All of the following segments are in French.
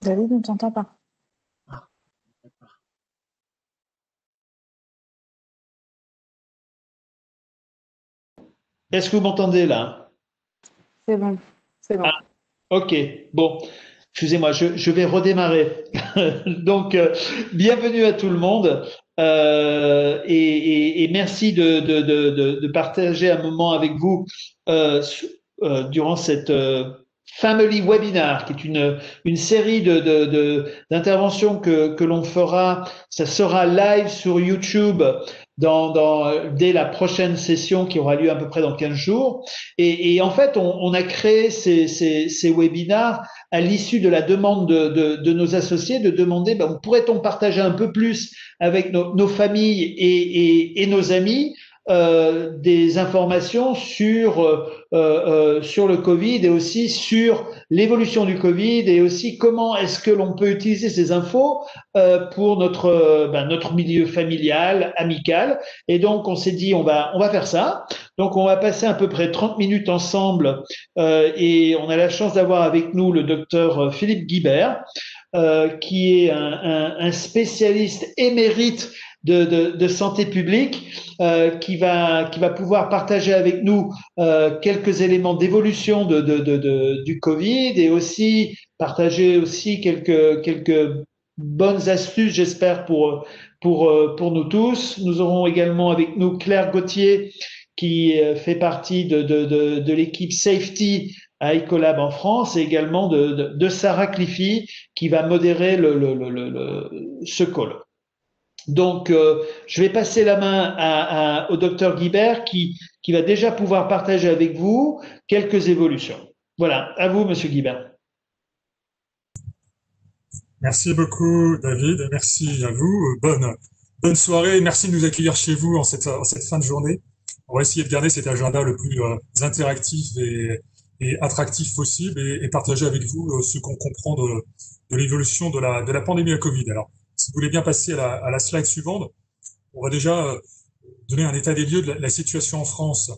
David, on ne t'entend pas. Est-ce que vous m'entendez là? C'est bon, c'est bon. Ah, ok, bon, excusez-moi, je vais redémarrer. Donc, bienvenue à tout le monde et merci de partager un moment avec vous durant cette Family Webinar, qui est une série d'interventions que l'on fera. Ça sera live sur YouTube dès la prochaine session qui aura lieu à peu près dans 15 jours. Et en fait, on a créé ces webinars à l'issue de la demande de nos associés de demander pourrait-on partager un peu plus avec nos familles et nos amis des informations sur le Covid et aussi sur l'évolution du Covid et aussi comment est-ce que l'on peut utiliser ces infos pour notre milieu familial, amical. Et donc on s'est dit on va faire ça. Donc on va passer à peu près 30 minutes ensemble et on a la chance d'avoir avec nous le docteur Philippe Guibert, qui est un spécialiste émérite de santé publique, qui va pouvoir partager avec nous quelques éléments d'évolution du Covid et aussi partager aussi quelques bonnes astuces, j'espère, pour nous tous. Nous aurons également avec nous Claire Gauthier, qui fait partie de l'équipe Safety à Ecolab en France, et également de Sarah Cliffy, qui va modérer ce call. Donc, je vais passer la main au docteur Guibert, qui va déjà pouvoir partager avec vous quelques évolutions. Voilà, à vous, monsieur Guibert. Merci beaucoup, David, et merci à vous. Bonne soirée, merci de nous accueillir chez vous en cette fin de journée. On va essayer de garder cet agenda le plus interactif et attractif possible et partager avec vous ce qu'on comprend de l'évolution de la pandémie à Covid. Alors, si vous voulez bien passer à la slide suivante, on va déjà donner un état des lieux de la situation en France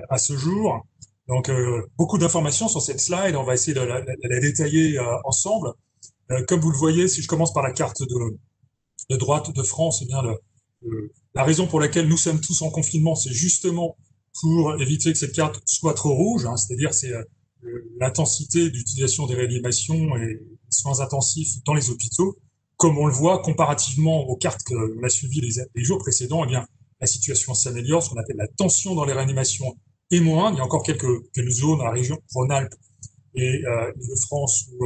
à ce jour. Donc, beaucoup d'informations sur cette slide, on va essayer de la détailler ensemble. Comme vous le voyez, si je commence par la carte de droite de France, eh bien la raison pour laquelle nous sommes tous en confinement, c'est justement pour éviter que cette carte soit trop rouge, hein, c'est-à-dire c'est l'intensité d'utilisation des réanimations et des soins intensifs dans les hôpitaux. Comme on le voit, comparativement aux cartes qu'on a suivies les jours précédents, eh bien la situation s'améliore, ce qu'on appelle la tension dans les réanimations est moindre. Il y a encore quelques zones dans la région Rhône-Alpes et Île-de-France où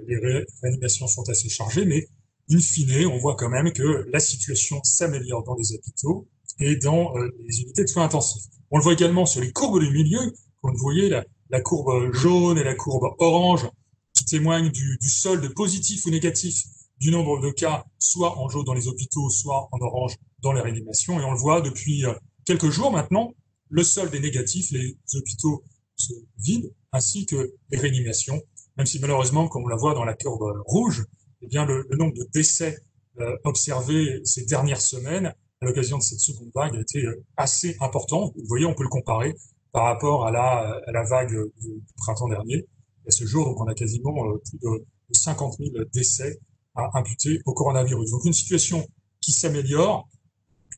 les réanimations sont assez chargées, mais in fine, on voit quand même que la situation s'améliore dans les hôpitaux et dans les unités de soins intensifs. On le voit également sur les courbes du milieu, comme vous voyez, la courbe jaune et la courbe orange, qui témoignent du solde positif ou négatif du nombre de cas, soit en jaune dans les hôpitaux, soit en orange dans les réanimations. Et on le voit depuis quelques jours maintenant, le solde est négatif, les hôpitaux se vident, ainsi que les réanimations, même si malheureusement, comme on la voit dans la courbe rouge, eh bien le nombre de décès observés ces dernières semaines à l'occasion de cette seconde vague a été assez important. Vous voyez, on peut le comparer par rapport à la vague du printemps dernier. Et à ce jour, donc, on a quasiment plus de 50 000 décès à imputer au coronavirus. Donc une situation qui s'améliore,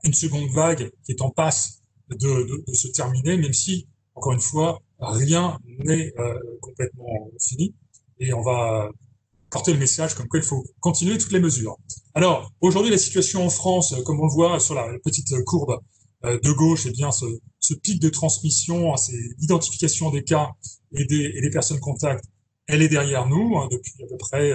une seconde vague qui est en passe de se terminer, même si, encore une fois, rien n'est complètement fini. Et on va porter le message comme quoi il faut continuer toutes les mesures. Alors, aujourd'hui, la situation en France, comme on le voit sur la petite courbe de gauche, eh bien, ce pic de transmission, c'est l'identification des cas et des personnes contacts, elle est derrière nous hein, depuis à peu près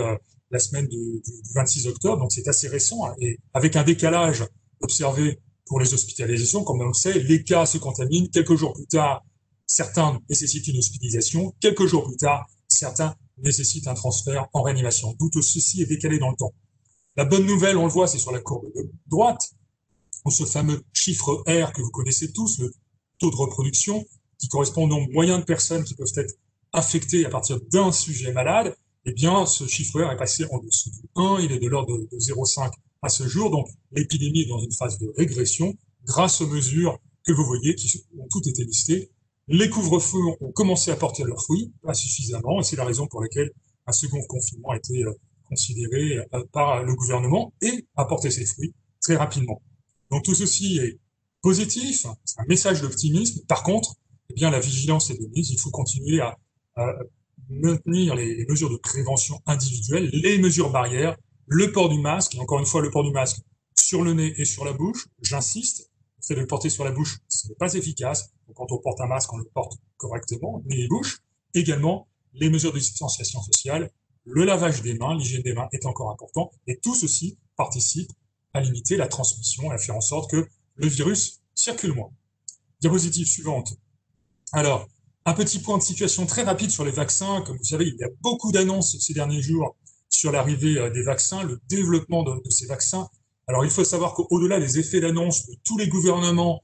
la semaine du 26 octobre, donc c'est assez récent, hein, et avec un décalage observé pour les hospitalisations. Comme on le sait, les cas se contaminent. Quelques jours plus tard, certains nécessitent une hospitalisation. Quelques jours plus tard, certains nécessitent un transfert en réanimation. Tout ceci est décalé dans le temps. La bonne nouvelle, on le voit, c'est sur la courbe de droite, où ce fameux chiffre R que vous connaissez tous, le taux de reproduction, qui correspond au nombre moyen de personnes qui peuvent être infectées à partir d'un sujet malade. Eh bien, ce chiffre R est passé en dessous du 1, il est de l'ordre de 0,5 à ce jour, donc l'épidémie est dans une phase de régression grâce aux mesures que vous voyez qui ont toutes été listées. Les couvre-feux ont commencé à porter leurs fruits, pas suffisamment, et c'est la raison pour laquelle un second confinement a été considéré par le gouvernement et a porté ses fruits très rapidement. Donc tout ceci est positif, c'est un message d'optimisme. Par contre, eh bien la vigilance est de mise, il faut continuer à maintenir les mesures de prévention individuelles, les mesures barrières, le port du masque, et encore une fois le port du masque sur le nez et sur la bouche, j'insiste, le fait de le porter sur la bouche, ce n'est pas efficace. Donc, quand on porte un masque, on le porte correctement, nez et bouche. Également, les mesures de distanciation sociale, le lavage des mains, l'hygiène des mains est encore important, et tout ceci participe à limiter la transmission et à faire en sorte que le virus circule moins. Diapositive suivante. Alors, un petit point de situation très rapide sur les vaccins. Comme vous savez, il y a beaucoup d'annonces ces derniers jours sur l'arrivée des vaccins, le développement de ces vaccins. Alors, il faut savoir qu'au-delà des effets d'annonce de tous les gouvernements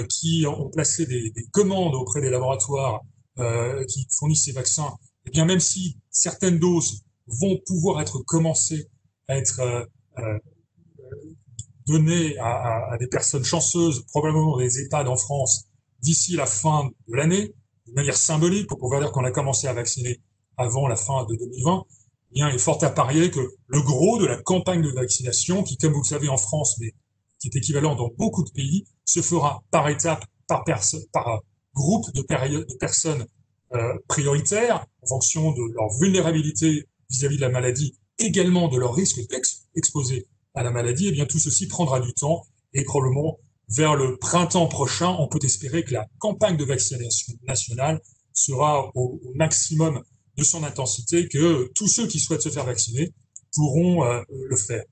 qui ont placé des commandes auprès des laboratoires qui fournissent ces vaccins, eh bien, même si certaines doses vont pouvoir être commencées à être données à des personnes chanceuses, probablement dans les EHPAD en France, d'ici la fin de l'année, de manière symbolique, pour pouvoir dire qu'on a commencé à vacciner avant la fin de 2020, eh bien, il est fort à parier que le gros de la campagne de vaccination, qui, comme vous le savez, en France, mais qui est équivalent dans beaucoup de pays, se fera par étapes, par groupe de personnes prioritaires, en fonction de leur vulnérabilité vis-à-vis de la maladie, également de leur risque d'exposer à la maladie. Eh bien, tout ceci prendra du temps et probablement vers le printemps prochain, on peut espérer que la campagne de vaccination nationale sera au maximum de son intensité, que tous ceux qui souhaitent se faire vacciner pourront le faire.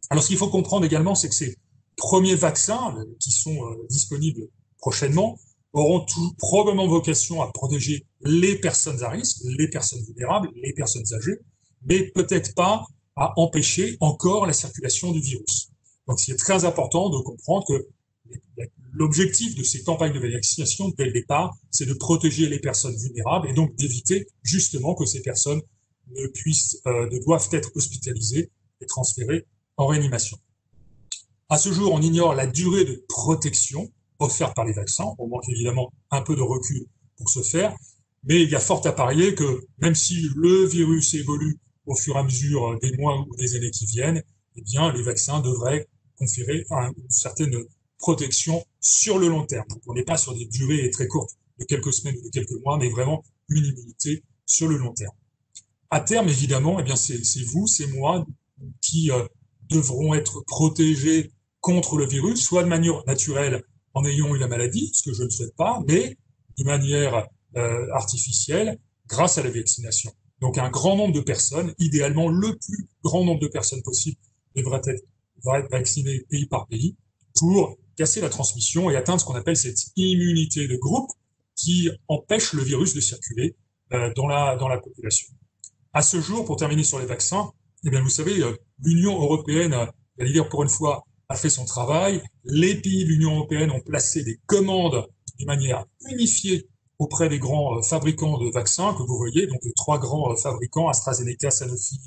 Alors, ce qu'il faut comprendre également, c'est que ces premiers vaccins qui sont disponibles prochainement auront probablement vocation à protéger les personnes à risque, les personnes vulnérables, les personnes âgées, mais peut-être pas à empêcher encore la circulation du virus. Donc, c'est très important de comprendre que l'objectif de ces campagnes de vaccination, dès le départ, c'est de protéger les personnes vulnérables et donc d'éviter justement que ces personnes ne doivent être hospitalisées et transférées en réanimation. À ce jour, on ignore la durée de protection offerte par les vaccins. On manque évidemment un peu de recul pour ce faire, mais il y a fort à parier que même si le virus évolue au fur et à mesure des mois ou des années qui viennent, eh bien, les vaccins devraient conférer une certaine protection sur le long terme. Donc, on n'est pas sur des durées très courtes de quelques semaines ou de quelques mois, mais vraiment une immunité sur le long terme. À terme, évidemment, eh bien, c'est vous, c'est moi qui devront être protégés contre le virus, soit de manière naturelle en ayant eu la maladie, ce que je ne souhaite pas, mais de manière artificielle grâce à la vaccination. Donc un grand nombre de personnes, idéalement le plus grand nombre de personnes possible, devrait être vaccinées pays par pays pour casser la transmission et atteindre ce qu'on appelle cette immunité de groupe qui empêche le virus de circuler dans la population. À ce jour, pour terminer sur les vaccins, eh bien, vous savez, l'Union européenne, j'allais dire pour une fois, a fait son travail. Les pays de l'Union européenne ont placé des commandes de manière unifiée auprès des grands fabricants de vaccins que vous voyez, donc les 3 grands fabricants, AstraZeneca, Sanofi,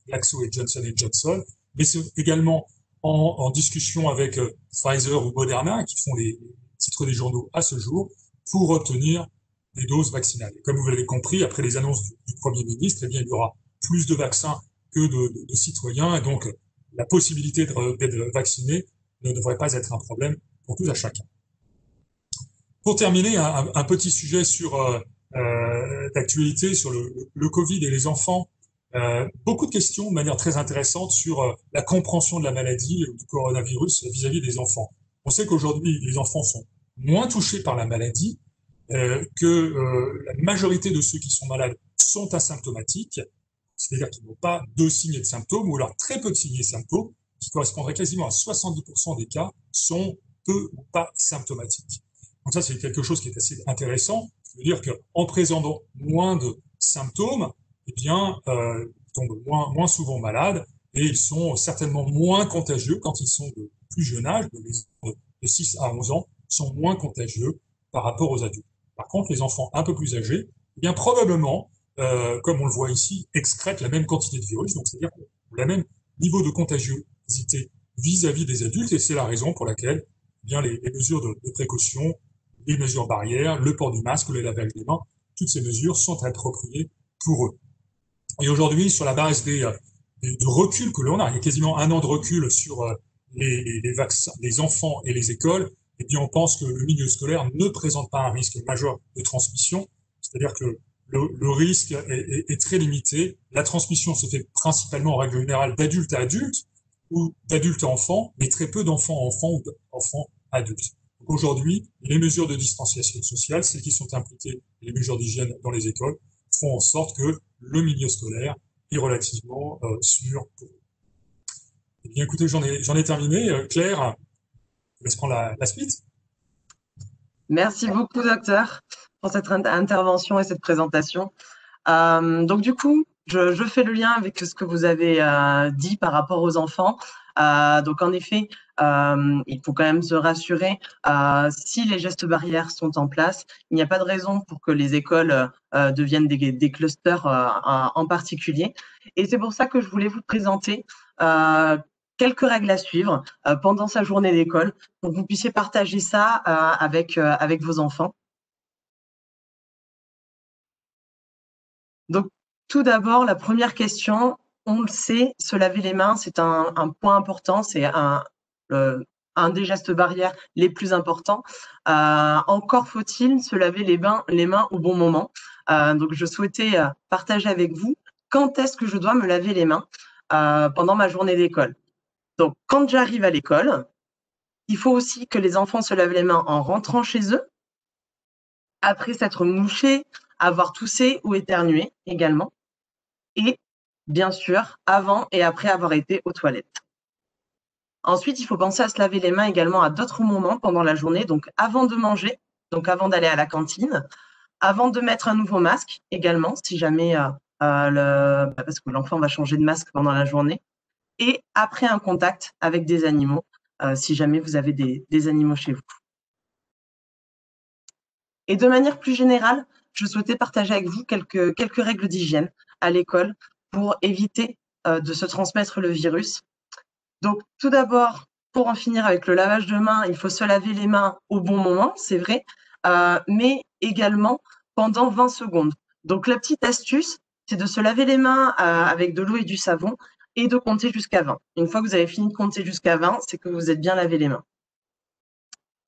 Glaxo et Johnson & Johnson, mais c'est également en discussion avec Pfizer ou Moderna, qui font les titres des journaux à ce jour, pour obtenir des doses vaccinales. Et comme vous l'avez compris, après les annonces du Premier ministre, eh bien, il y aura plus de vaccins que de citoyens, et donc la possibilité d'être vacciné ne devrait pas être un problème pour tout à chacun. Pour terminer, un petit sujet d'actualité sur le Covid et les enfants. Beaucoup de questions de manière très intéressante sur la compréhension de la maladie du coronavirus vis-à-vis des enfants. On sait qu'aujourd'hui, les enfants sont moins touchés par la maladie, que la majorité de ceux qui sont malades sont asymptomatiques, c'est-à-dire qu'ils n'ont pas de signes et de symptômes, ou alors très peu de signes et symptômes, qui correspondraient quasiment à 70% des cas, sont peu ou pas symptomatiques. Donc ça, c'est quelque chose qui est assez intéressant. C'est-à-dire qu'en présentant moins de symptômes, eh bien, ils tombent moins souvent malades et ils sont certainement moins contagieux quand ils sont de plus jeune âge, de 6 à 11 ans, sont moins contagieux par rapport aux adultes. Par contre, les enfants un peu plus âgés, eh bien, probablement, comme on le voit ici, excrètent la même quantité de virus, donc c'est-à-dire le même niveau de contagiosité vis-à-vis des adultes, et c'est la raison pour laquelle eh bien, les mesures de précaution, les mesures barrières, le port du masque, le lavage des mains, toutes ces mesures sont appropriées pour eux. Et aujourd'hui, sur la base du recul que l'on a, il y a quasiment 1 an de recul sur les vaccins, les enfants et les écoles, eh bien, on pense que le milieu scolaire ne présente pas un risque majeur de transmission, c'est-à-dire que le risque est très limité. La transmission se fait principalement en règle générale d'adulte à adulte ou d'adulte à enfant, mais très peu d'enfants à enfants ou d'enfants à adultes. Aujourd'hui, les mesures de distanciation sociale, celles qui sont impliquées, les mesures d'hygiène dans les écoles, font en sorte que le milieu scolaire est relativement sûr pour eux. Eh bien, écoutez, j'en ai terminé. Claire, je laisse prendre la suite. Merci beaucoup, docteur, pour cette intervention et cette présentation. Donc, du coup, je fais le lien avec ce que vous avez dit par rapport aux enfants. Donc, en effet, il faut quand même se rassurer. Si les gestes barrières sont en place, il n'y a pas de raison pour que les écoles deviennent des clusters en particulier. Et c'est pour ça que je voulais vous présenter quelques règles à suivre pendant sa journée d'école pour que vous puissiez partager ça avec vos enfants. Donc, tout d'abord, la première question, on le sait, se laver les mains, c'est un point important, c'est un des gestes barrières les plus importants. Encore faut-il se laver les mains au bon moment. Donc, je souhaitais partager avec vous quand est-ce que je dois me laver les mains pendant ma journée d'école. Donc, quand j'arrive à l'école, il faut aussi que les enfants se lavent les mains en rentrant chez eux, après s'être mouchés, avoir toussé ou éternué également, et bien sûr, avant et après avoir été aux toilettes. Ensuite, il faut penser à se laver les mains également à d'autres moments pendant la journée, donc avant de manger, donc avant d'aller à la cantine, avant de mettre un nouveau masque également, si jamais parce que l'enfant va changer de masque pendant la journée, et après un contact avec des animaux, si jamais vous avez des animaux chez vous. Et de manière plus générale, je souhaitais partager avec vous quelques règles d'hygiène à l'école pour éviter de se transmettre le virus. Donc, tout d'abord, pour en finir avec le lavage de mains, il faut se laver les mains au bon moment, c'est vrai, mais également pendant 20 secondes. Donc, la petite astuce, c'est de se laver les mains avec de l'eau et du savon et de compter jusqu'à 20. Une fois que vous avez fini de compter jusqu'à 20, c'est que vous êtes bien lavé les mains.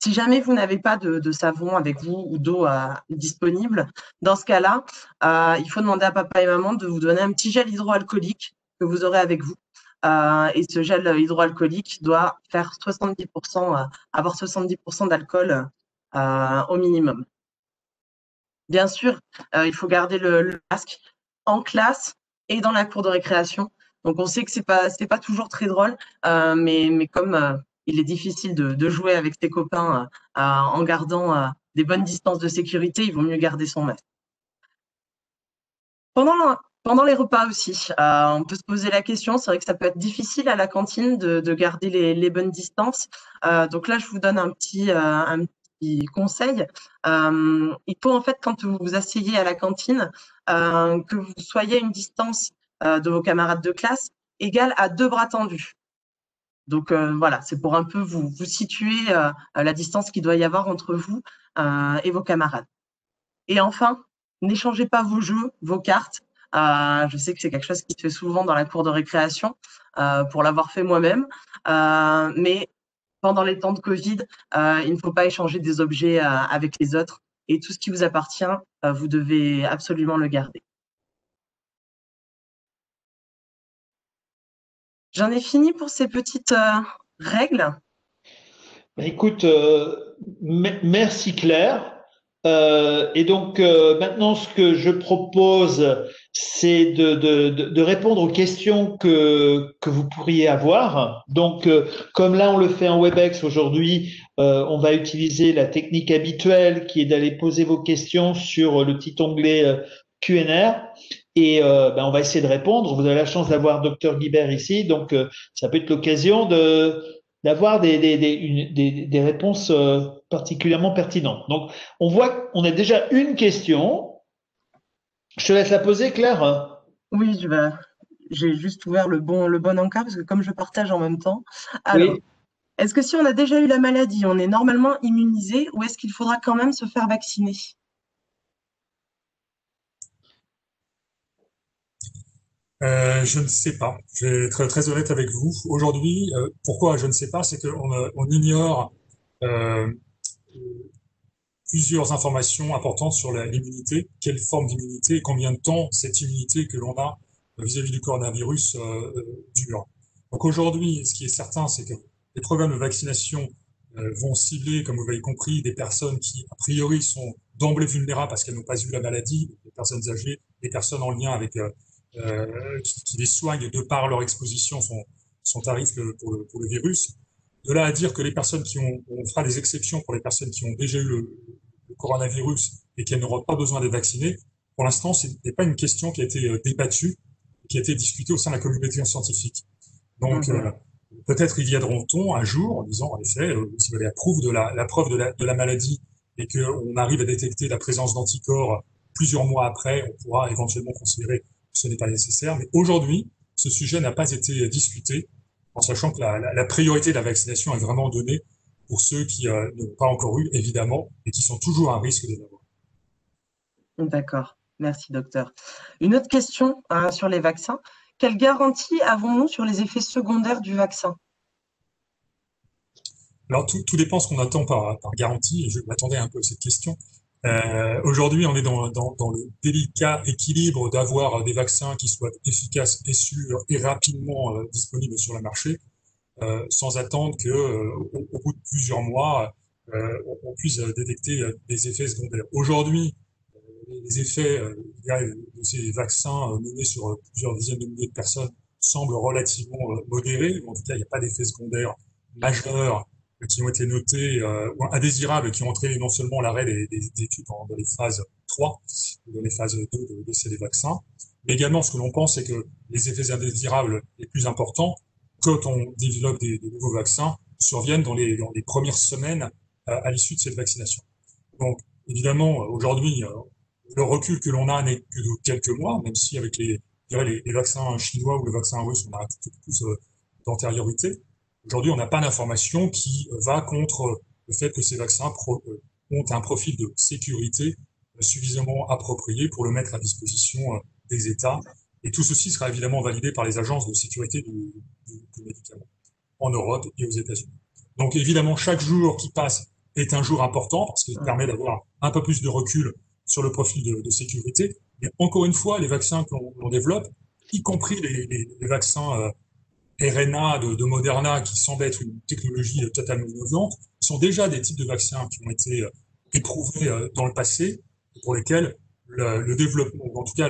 Si jamais vous n'avez pas de savon avec vous ou d'eau disponible, dans ce cas-là, il faut demander à papa et maman de vous donner un petit gel hydroalcoolique que vous aurez avec vous. Et ce gel hydroalcoolique doit faire 70%, avoir 70% d'alcool au minimum. Bien sûr, il faut garder le masque en classe et dans la cour de récréation. Donc, on sait que c'est pas toujours très drôle, mais comme il est difficile de jouer avec ses copains en gardant des bonnes distances de sécurité, il vaut mieux garder son masque. Pendant les repas aussi, on peut se poser la question, c'est vrai que ça peut être difficile à la cantine de garder les bonnes distances. Donc là, je vous donne un petit conseil. Il faut en fait, quand vous vous asseyez à la cantine, que vous soyez à une distance de vos camarades de classe égale à 2 bras tendus. Donc voilà, c'est pour un peu vous situer la distance qu'il doit y avoir entre vous et vos camarades. Et enfin, n'échangez pas vos jeux, vos cartes. Je sais que c'est quelque chose qui se fait souvent dans la cour de récréation, pour l'avoir fait moi-même. Mais pendant les temps de Covid, il ne faut pas échanger des objets avec les autres. Et tout ce qui vous appartient, vous devez absolument le garder. J'en ai fini pour ces petites règles. Écoute, merci Claire. Et donc maintenant, ce que je propose, c'est de répondre aux questions que vous pourriez avoir. Donc, comme là, on le fait en WebEx aujourd'hui, on va utiliser la technique habituelle qui est d'aller poser vos questions sur le petit onglet Q&R. Et ben, on va essayer de répondre. Vous avez la chance d'avoir Dr Guibert ici, donc ça peut être l'occasion d'avoir des réponses particulièrement pertinentes. Donc, on voit qu'on a déjà une question. Je te laisse la poser, Claire. Oui, j'ai juste ouvert le bon encart parce que comme je partage en même temps. Alors, Oui. est-ce que si on a déjà eu la maladie, on est normalement immunisé ou est-ce qu'il faudra quand même se faire vacciner? Je ne sais pas. Je vais être très honnête avec vous. Aujourd'hui, pourquoi je ne sais pas, c'est qu'on ignore euh, plusieurs informations importantes sur l'immunité, quelle forme d'immunité et combien de temps cette immunité que l'on a vis-à-vis du coronavirus dure. Donc aujourd'hui, ce qui est certain, c'est que les programmes de vaccination vont cibler, comme vous l'avez compris, des personnes qui, a priori, sont d'emblée vulnérables parce qu'elles n'ont pas eu la maladie, les personnes âgées, les personnes en lien avec qui les soignent de par leur exposition sont à risque pour le virus. De là à dire que les personnes on fera des exceptions pour les personnes qui ont déjà eu le coronavirus et qu'elles n'auront pas besoin d'être vaccinées, pour l'instant, ce n'est pas une question qui a été débattue, qui a été discutée au sein de la communauté scientifique. Donc, peut-être y viendront-on un jour en disant, en effet, si vous avez la preuve de la maladie et qu'on arrive à détecter la présence d'anticorps plusieurs mois après, on pourra éventuellement considérer que ce n'est pas nécessaire. Mais aujourd'hui, ce sujet n'a pas été discuté, en sachant que la priorité de la vaccination est vraiment donnée pour ceux qui n'ont pas encore eu, évidemment, et qui sont toujours à risque de l'avoir. D'accord, merci docteur. Une autre question sur les vaccins. Quelle garantie avons-nous sur les effets secondaires du vaccin? Alors, tout dépend ce qu'on attend par garantie, et je m'attendais un peu à cette question. Aujourd'hui, on est dans le délicat équilibre d'avoir des vaccins qui soient efficaces et sûrs et rapidement disponibles sur le marché, sans attendre que, au bout de plusieurs mois, on puisse détecter des effets secondaires. Aujourd'hui, les effets de ces vaccins menés sur plusieurs dizaines de milliers de personnes semblent relativement modérés. En tout cas, il n'y a pas d'effets secondaires majeurs qui ont été notés ou indésirables, qui ont entraîné non seulement l'arrêt des études dans les phases 3, dans les phases 2 de l'essai des vaccins, mais également ce que l'on pense, c'est que les effets indésirables les plus importants, quand on développe des nouveaux vaccins, surviennent dans les premières semaines à l'issue de cette vaccination. Donc, évidemment, aujourd'hui, le recul que l'on a n'est que de quelques mois, même si avec les vaccins chinois ou le vaccin russe, on a un petit peu plus d'antériorité. Aujourd'hui, on n'a pas d'information qui va contre le fait que ces vaccins ont un profil de sécurité suffisamment approprié pour le mettre à disposition des États. Et tout ceci sera évidemment validé par les agences de sécurité du médicament en Europe et aux États-Unis. Donc évidemment, chaque jour qui passe est un jour important parce qu'il permet d'avoir un peu plus de recul sur le profil de sécurité. Mais encore une fois, les vaccins que l'on développe, y compris les vaccins RNA de Moderna, qui semble être une technologie totalement innovante, sont déjà des types de vaccins qui ont été éprouvés dans le passé, pour lesquels le développement, ou en tout cas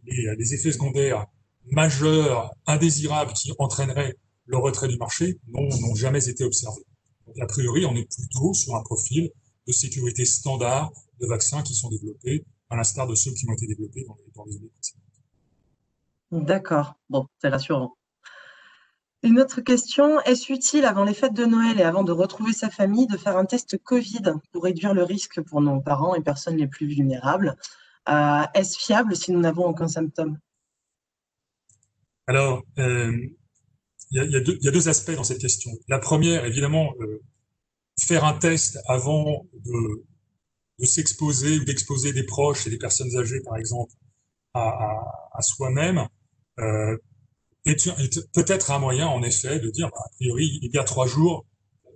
les effets secondaires majeurs, indésirables, qui entraîneraient le retrait du marché, n'ont jamais été observés. Donc, a priori, on est plutôt sur un profil de sécurité standard de vaccins qui sont développés, à l'instar de ceux qui ont été développés dans les années précédentes. D'accord, bon, c'est rassurant. Une autre question, est-ce utile avant les fêtes de Noël et avant de retrouver sa famille de faire un test Covid pour réduire le risque pour nos parents et personnes les plus vulnérables? Est-ce fiable si nous n'avons aucun symptôme? Alors, il y a deux aspects dans cette question. La première, évidemment, faire un test avant de s'exposer ou d'exposer des proches et des personnes âgées, par exemple, à soi-même, est peut-être un moyen, en effet, de dire, a priori, il y a 3 jours,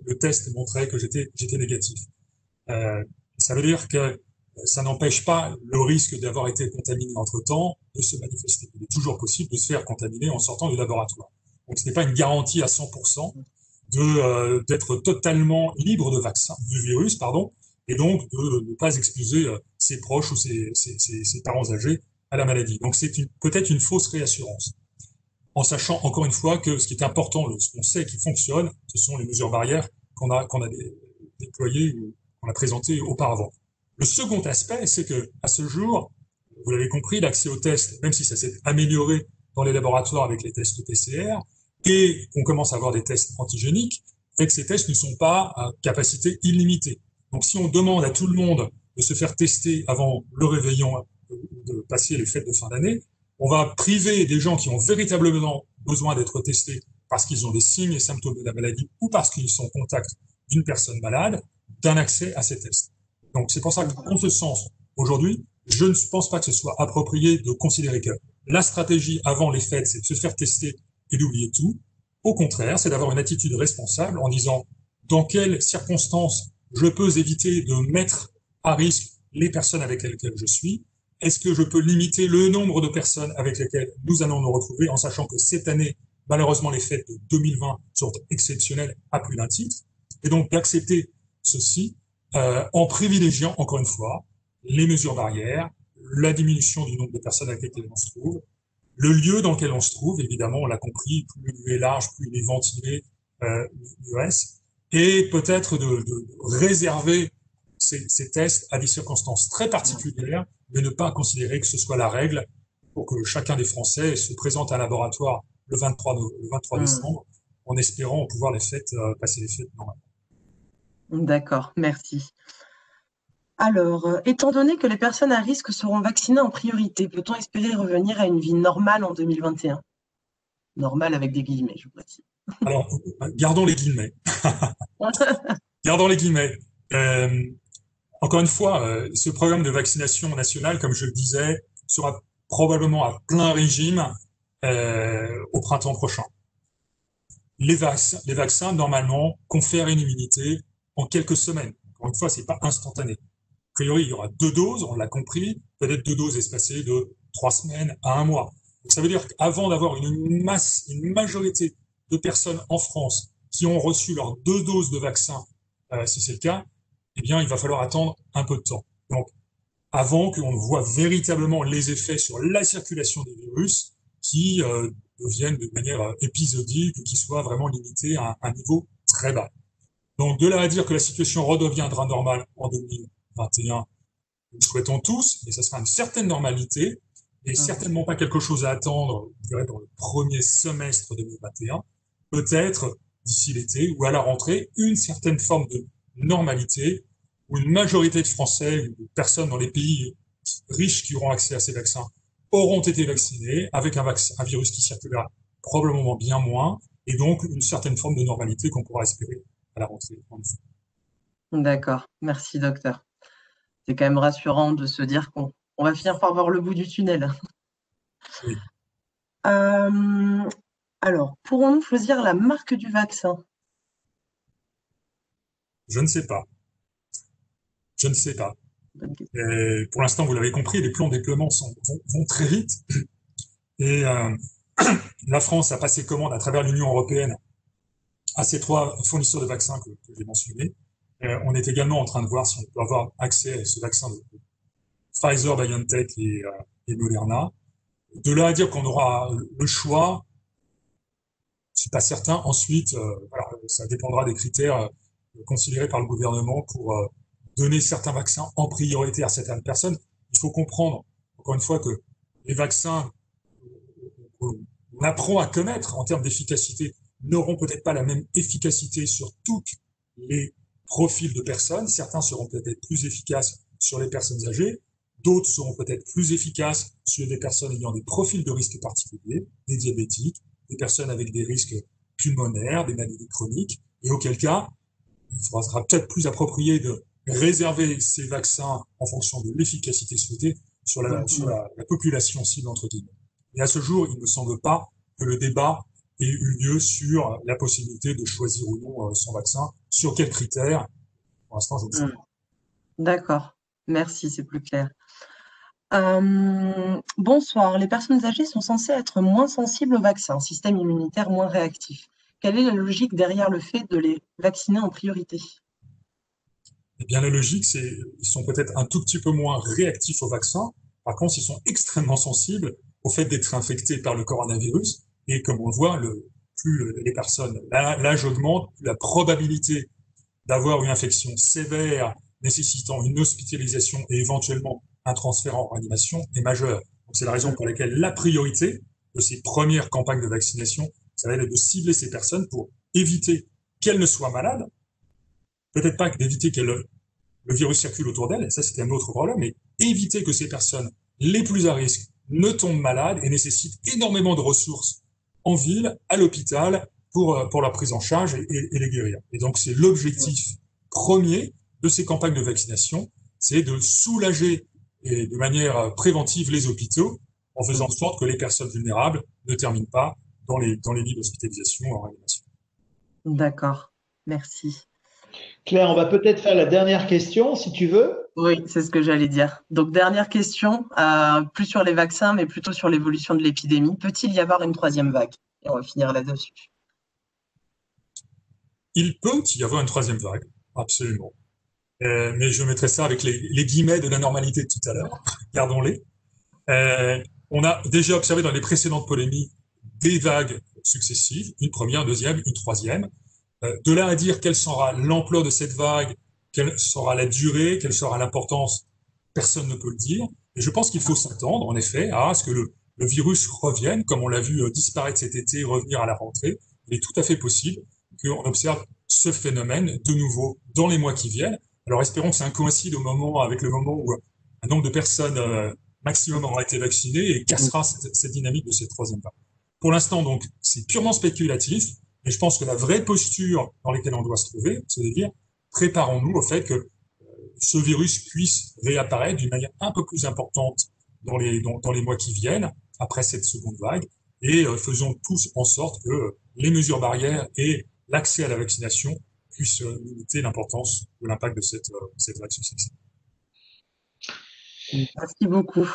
le test montrait que j'étais négatif. Ça veut dire que ça n'empêche pas le risque d'avoir été contaminé entre-temps de se manifester. Il est toujours possible de se faire contaminer en sortant du laboratoire. Donc ce n'est pas une garantie à 100% d'être totalement libre du virus, pardon, et donc de ne pas exposer ses proches ou ses parents âgés à la maladie. Donc c'est peut-être une fausse réassurance, en sachant encore une fois que ce qui est important, ce qu'on sait qui fonctionne, ce sont les mesures barrières qu'on a déployées ou qu'on a présentées auparavant. Le second aspect, c'est que à ce jour, vous l'avez compris, l'accès aux tests, même si ça s'est amélioré dans les laboratoires avec les tests PCR, et qu'on commence à avoir des tests antigéniques, fait que ces tests ne sont pas à capacité illimitée. Donc si on demande à tout le monde de se faire tester avant le réveillon, de passer les fêtes de fin d'année, on va priver des gens qui ont véritablement besoin d'être testés parce qu'ils ont des signes et symptômes de la maladie ou parce qu'ils sont en contact d'une personne malade, d'un accès à ces tests. Donc c'est pour ça qu'en ce sens, aujourd'hui, je ne pense pas que ce soit approprié de considérer que la stratégie avant les fêtes, c'est de se faire tester et d'oublier tout. Au contraire, c'est d'avoir une attitude responsable en disant dans quelles circonstances je peux éviter de mettre à risque les personnes avec lesquelles je suis. Est-ce que je peux limiter le nombre de personnes avec lesquelles nous allons nous retrouver, en sachant que cette année, malheureusement, les fêtes de 2020 sont exceptionnelles à plus d'un titre, et donc d'accepter ceci en privilégiant, encore une fois, les mesures barrières, la diminution du nombre de personnes avec lesquelles on se trouve, le lieu dans lequel on se trouve, évidemment, on l'a compris, plus le lieu est large, plus il est ventilé, mieux est-ce, et peut-être de réserver ces tests à des circonstances très particulières, mais ne pas considérer que ce soit la règle pour que chacun des Français se présente à un laboratoire le 23 décembre, en espérant pouvoir passer les fêtes normalement. D'accord, merci. Alors, étant donné que les personnes à risque seront vaccinées en priorité, peut-on espérer revenir à une vie normale en 2021? Normale avec des guillemets, je précise. Alors, gardons les guillemets. Gardons les guillemets. Encore une fois, ce programme de vaccination nationale, comme je le disais, sera probablement à plein régime au printemps prochain. Les vaccins, normalement, confèrent une immunité en quelques semaines. Encore une fois, c'est pas instantané. A priori, il y aura 2 doses, on l'a compris, peut-être 2 doses espacées de 3 semaines à 1 mois. Donc, ça veut dire qu'avant d'avoir une majorité de personnes en France qui ont reçu leurs 2 doses de vaccin, si c'est le cas, eh bien, il va falloir attendre un peu de temps. Donc, avant qu'on voit véritablement les effets sur la circulation des virus qui deviennent de manière épisodique, qui soient vraiment limités à un niveau très bas. Donc, de là à dire que la situation redeviendra normale en 2021, nous le souhaitons tous, mais ça sera une certaine normalité, et certainement pas quelque chose à attendre, je dirais, dans le premier semestre 2021, peut-être d'ici l'été ou à la rentrée, une certaine forme de normalité, où une majorité de Français, ou de personnes dans les pays riches qui auront accès à ces vaccins, auront été vaccinés avec un virus qui circulera probablement bien moins, et donc une certaine forme de normalité qu'on pourra espérer à la rentrée. D'accord, merci docteur. C'est quand même rassurant de se dire qu'on va finir par voir le bout du tunnel. Oui. Alors, pourrons-nous choisir la marque du vaccin? Je ne sais pas. Je ne sais pas. Et pour l'instant, vous l'avez compris, les plans de déploiement vont très vite. Et la France a passé commande à travers l'Union européenne à ces 3 fournisseurs de vaccins que j'ai mentionnés. On est également en train de voir si on peut avoir accès à ce vaccin de Pfizer, BioNTech et Moderna. De là à dire qu'on aura le choix, je suis pas certain. Ensuite, voilà, ça dépendra des critères considérés par le gouvernement pour donner certains vaccins en priorité à certaines personnes. Il faut comprendre, encore une fois, que les vaccins qu'on apprend à connaître en termes d'efficacité n'auront peut-être pas la même efficacité sur tous les profils de personnes. Certains seront peut-être plus efficaces sur les personnes âgées, d'autres seront peut-être plus efficaces sur des personnes ayant des profils de risque particuliers, des diabétiques, des personnes avec des risques pulmonaires, des maladies chroniques, et auquel cas, il sera peut-être plus approprié de réserver ces vaccins en fonction de l'efficacité souhaitée sur la population cible, entre guillemets. Et à ce jour, il ne me semble pas que le débat ait eu lieu sur la possibilité de choisir ou non son vaccin. Sur quels critères? Pour l'instant, je ne sais pas. D'accord, merci, c'est plus clair. Bonsoir, les personnes âgées sont censées être moins sensibles au vaccin, système immunitaire moins réactif. Quelle est la logique derrière le fait de les vacciner en priorité? Eh bien, la logique, c'est ils sont peut-être un tout petit peu moins réactifs au vaccin. Par contre, ils sont extrêmement sensibles au fait d'être infectés par le coronavirus. Et comme on le voit, plus les personnes, l'âge augmente, plus la probabilité d'avoir une infection sévère nécessitant une hospitalisation et éventuellement un transfert en réanimation est majeure. Donc, c'est la raison pour laquelle la priorité de ces premières campagnes de vaccination, ça va être de cibler ces personnes pour éviter qu'elles ne soient malades, peut-être pas d'éviter que le virus circule autour d'elles, ça c'était un autre problème, mais éviter que ces personnes les plus à risque ne tombent malades et nécessitent énormément de ressources en ville, à l'hôpital, pour la prise en charge et les guérir. Et donc c'est l'objectif premier de ces campagnes de vaccination, c'est de soulager et de manière préventive les hôpitaux en faisant en sorte que les personnes vulnérables ne terminent pas dans les lits d'hospitalisation ou en réanimation. D'accord, merci. Claire, on va peut-être faire la dernière question, si tu veux. Oui, c'est ce que j'allais dire. Donc, dernière question, plus sur les vaccins, mais plutôt sur l'évolution de l'épidémie. Peut-il y avoir une troisième vague? Et on va finir là-dessus. Il peut y avoir une troisième vague, absolument. Mais je mettrai ça avec les guillemets de la normalité de tout à l'heure. Gardons-les. On a déjà observé dans les précédentes polémiques des vagues successives, une première, deuxième, une troisième. De là à dire quelle sera l'ampleur de cette vague, quelle sera la durée, quelle sera l'importance, personne ne peut le dire. Et je pense qu'il faut s'attendre, en effet, à ce que le virus revienne, comme on l'a vu disparaître cet été, revenir à la rentrée. Il est tout à fait possible qu'on observe ce phénomène de nouveau dans les mois qui viennent. Alors espérons que ça coïncide avec le moment où un nombre de personnes maximum aura été vaccinées et cassera cette dynamique de cette troisième vague. Pour l'instant, donc, c'est purement spéculatif, mais je pense que la vraie posture dans laquelle on doit se trouver, c'est de dire, préparons-nous au fait que ce virus puisse réapparaître d'une manière un peu plus importante dans les mois qui viennent, après cette seconde vague, et faisons tous en sorte que les mesures barrières et l'accès à la vaccination puissent limiter l'importance de l'impact de cette vague successive. Merci beaucoup.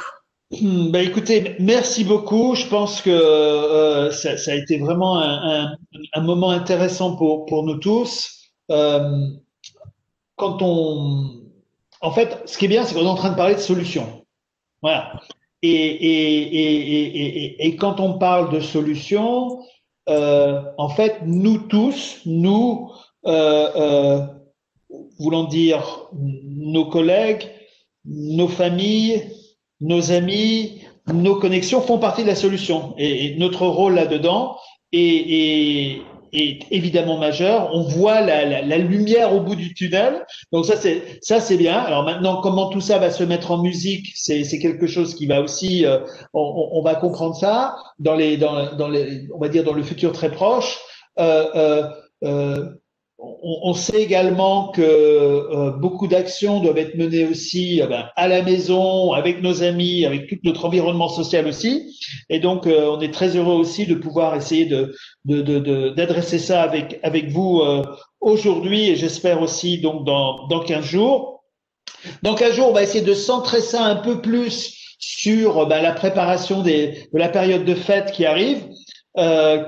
Ben écoutez, merci beaucoup. Je pense que ça a été vraiment un moment intéressant pour nous tous. Quand en fait, ce qui est bien, c'est qu'on est en train de parler de solutions. Voilà. Et quand on parle de solutions, en fait, nous tous, nous, voulant dire nos collègues, nos familles, nos amis, nos connexions font partie de la solution. Et notre rôle là-dedans est évidemment majeur. On voit la lumière au bout du tunnel. Donc ça c'est bien. Alors maintenant, comment tout ça va se mettre en musique, c'est quelque chose qui va aussi, on va comprendre ça dans on va dire dans le futur très proche. On sait également que beaucoup d'actions doivent être menées aussi à la maison, avec nos amis, avec tout notre environnement social aussi. Et donc, on est très heureux aussi de pouvoir essayer d'adresser ça avec vous aujourd'hui et j'espère aussi donc dans 15 jours. Dans 15 jours, on va essayer de centrer ça un peu plus sur la préparation de la période de fête qui arrive.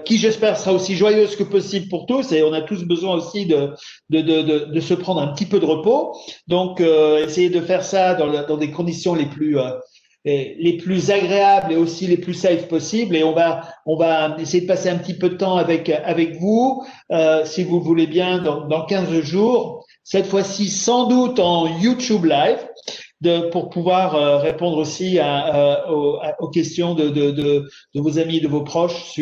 Qui j'espère sera aussi joyeuse que possible pour tous et on a tous besoin aussi de se prendre un petit peu de repos. Donc essayer de faire ça dans des conditions les plus agréables et aussi les plus safe possibles et on va essayer de passer un petit peu de temps avec vous si vous voulez bien dans 15 jours, cette fois-ci sans doute en YouTube Live. Pour pouvoir répondre aussi aux questions de vos amis, de vos proches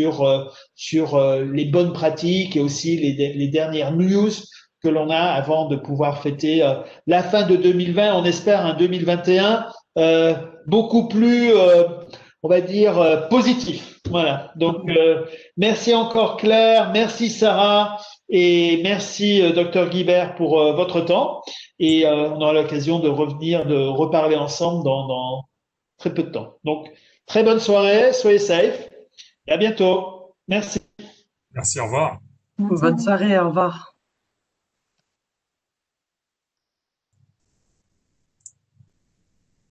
sur les bonnes pratiques et aussi les dernières news que l'on a avant de pouvoir fêter la fin de 2020. On espère un 2021 beaucoup plus, on va dire, positif. Voilà. Donc, merci encore Claire, merci Sarah et merci Dr Guibert pour votre temps. Et on aura l'occasion de revenir, de reparler ensemble dans très peu de temps. Donc, très bonne soirée, soyez safe et à bientôt. Merci. Merci, au revoir. Merci. Bonne soirée, au revoir.